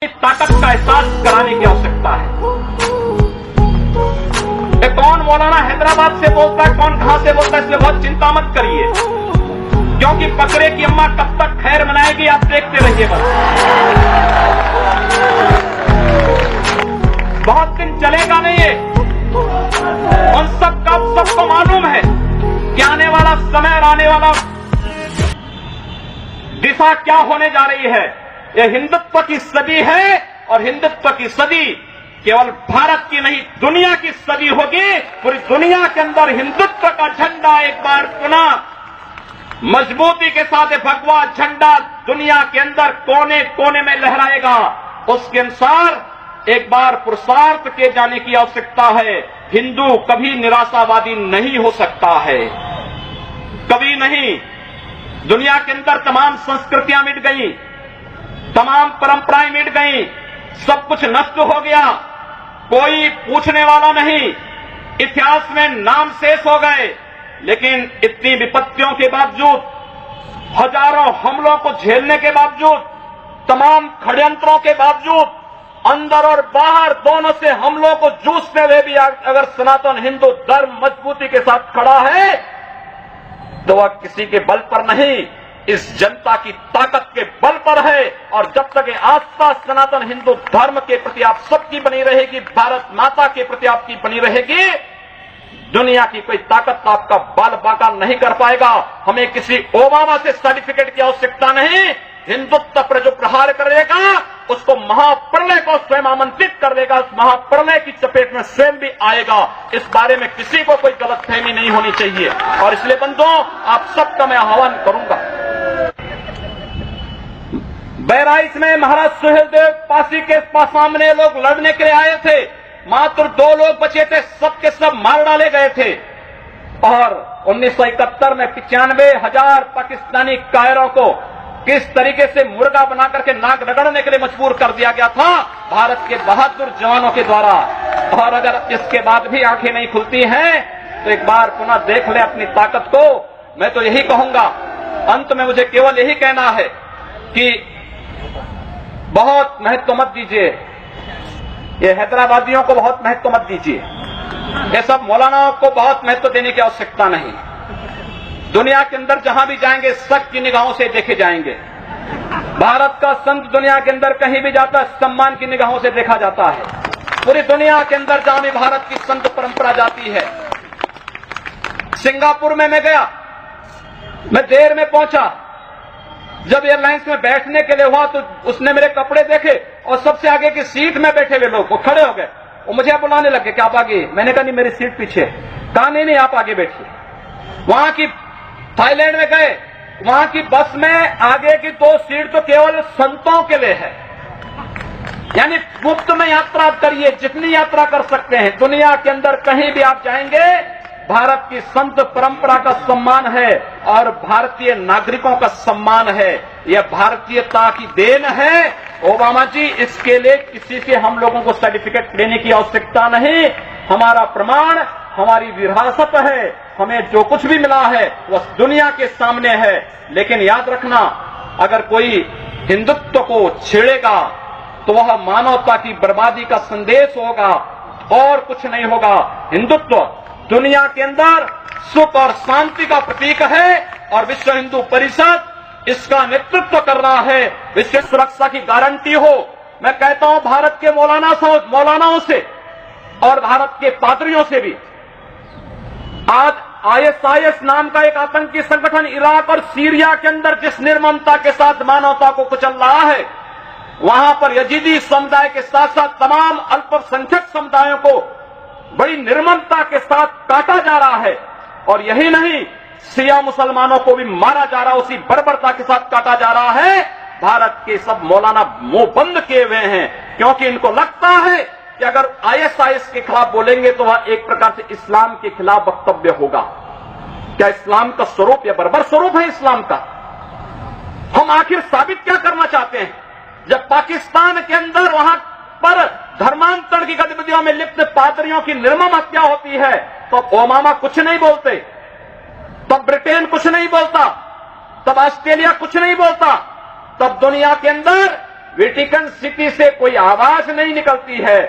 ताकत का एहसास कराने की आवश्यकता है। कौन मौलाना हैदराबाद से बोलता है, कौन कहां से बोलता है, इसलिए बहुत चिंता मत करिए, क्योंकि बकरे की अम्मा कब तक खैर मनाएगी आप देखते रहिए बस। बहुत दिन चलेगा नहीं ये, उन सबको मालूम है कि आने वाला समय और आने वाला दिशा क्या होने जा रही है। यह हिंदुत्व की सदी है और हिंदुत्व की सदी केवल भारत की नहीं दुनिया की सदी होगी। पूरी दुनिया के अंदर हिंदुत्व का झंडा एक बार पुनः मजबूती के साथ भगवा झंडा दुनिया के अंदर कोने कोने में लहराएगा। उसके अनुसार एक बार पुरुषार्थ किए जाने की आवश्यकता है। हिंदू कभी निराशावादी नहीं हो सकता है, कभी नहीं। दुनिया के अंदर तमाम संस्कृतियां मिट गई, तमाम परंपराएं मिट गई, सब कुछ नष्ट हो गया, कोई पूछने वाला नहीं, इतिहास में नाम शेष हो गए। लेकिन इतनी विपत्तियों के बावजूद, हजारों हमलों को झेलने के बावजूद, तमाम षड्यंत्रों के बावजूद, अंदर और बाहर दोनों से हमलों को जूझते हुए भी अगर सनातन हिंदू धर्म मजबूती के साथ खड़ा है तो वह किसी के बल पर नहीं, इस जनता की ताकत के बल पर है। और जब तक ये आस्था सनातन हिंदू धर्म के प्रति आप सबकी बनी रहेगी, भारत माता के प्रति आपकी बनी रहेगी, दुनिया की कोई ताकत आपका बल बाका नहीं कर पाएगा। हमें किसी ओबामा से सर्टिफिकेट की आवश्यकता नहीं। हिंदुत्व पर जो प्रहार करेगा उसको महाप्रलय को स्वयं आमंत्रित कर देगा, उस महाप्रलय की चपेट में स्वयं भी आएगा। इस बारे में किसी को कोई गलतफहमी नहीं होनी चाहिए। और इसलिए बंधुओं, आप सबका मैं आह्वान करूंगा। बहराइच में महाराज सुहेलदेव पासी के सामने लोग लड़ने के लिए आए थे, मात्र 2 लोग बचे थे, सबके सब मार डाले गए थे। और 1971 में 95,000 पाकिस्तानी कायरों को किस तरीके से मुर्गा बना करके नाक रगड़ने के लिए मजबूर कर दिया गया था भारत के बहादुर जवानों के द्वारा। और अगर इसके बाद भी आंखें नहीं खुलती हैं तो एक बार पुनः देख ले अपनी ताकत को। मैं तो यही कहूंगा, अंत में मुझे केवल यही कहना है कि बहुत महत्व मत दीजिए, ये हैदराबादियों को बहुत महत्व मत दीजिए, ये सब मौलानाओं को बहुत महत्व देने की आवश्यकता नहीं। दुनिया के अंदर जहां भी जाएंगे शक की निगाहों से देखे जाएंगे। भारत का संत दुनिया के अंदर कहीं भी जाता है सम्मान की निगाहों से देखा जाता है। पूरी दुनिया के अंदर जहां भी भारत की संत परंपरा जाती है। सिंगापुर में मैं गया, मैं देर में पहुंचा, जब एयरलाइंस में बैठने के लिए हुआ तो उसने मेरे कपड़े देखे और सबसे आगे की सीट में बैठे हुए लोग वो खड़े हो गए, वो मुझे बुलाने लगे कि आप आगे। मैंने कहा नहीं, मेरी सीट पीछे। कहा नहीं आप आगे बैठिए। वहां की थाईलैंड में गए, वहां की बस में आगे की 2 सीट तो केवल संतों के लिए है, यानी मुफ्त में यात्रा करिए, जितनी यात्रा कर सकते हैं। दुनिया के अंदर कहीं भी आप जाएंगे, भारत की संत परंपरा का सम्मान है और भारतीय नागरिकों का सम्मान है। यह भारतीयता की देन है। ओबामा जी, इसके लिए किसी से हम लोगों को सर्टिफिकेट लेने की आवश्यकता नहीं। हमारा प्रमाण हमारी विरासत है, हमें जो कुछ भी मिला है वह दुनिया के सामने है। लेकिन याद रखना, अगर कोई हिंदुत्व को छेड़ेगा तो वह मानवता की बर्बादी का संदेश होगा और कुछ नहीं होगा। हिंदुत्व दुनिया के अंदर सुख और शांति का प्रतीक है और विश्व हिंदू परिषद इसका नेतृत्व कर रहा है। विश्व सुरक्षा की गारंटी हो। मैं कहता हूं भारत के मौलानाओं से और भारत के पादरियों से भी, आज ISIS नाम का एक आतंकी संगठन इराक और सीरिया के अंदर जिस निर्ममता के साथ मानवता को कुचल रहा है, वहां पर यजीदी समुदाय के साथ साथ तमाम अल्पसंख्यक समुदायों को बड़ी निर्ममता के साथ काटा जा रहा है। और यही नहीं, शिया मुसलमानों को भी मारा जा रहा है, उसी बर्बरता के साथ काटा जा रहा है। भारत के सब मौलाना मुंह बंद किए हुए हैं, क्योंकि इनको लगता है कि अगर ISIS के खिलाफ बोलेंगे तो वह एक प्रकार से इस्लाम के खिलाफ वक्तव्य होगा। क्या इस्लाम का स्वरूप या बर्बर स्वरूप है इस्लाम का? हम आखिर साबित क्या करना चाहते हैं? जब पाकिस्तान के अंदर वहां पर धर्मांतरण की गतिविधियों में लिप्त पादरियों की निर्मम हत्या होती है तो ओबामा कुछ नहीं बोलते, तब ब्रिटेन कुछ नहीं बोलता, तब ऑस्ट्रेलिया कुछ नहीं बोलता, तब दुनिया के अंदर वेटिकन सिटी से कोई आवाज नहीं निकलती है।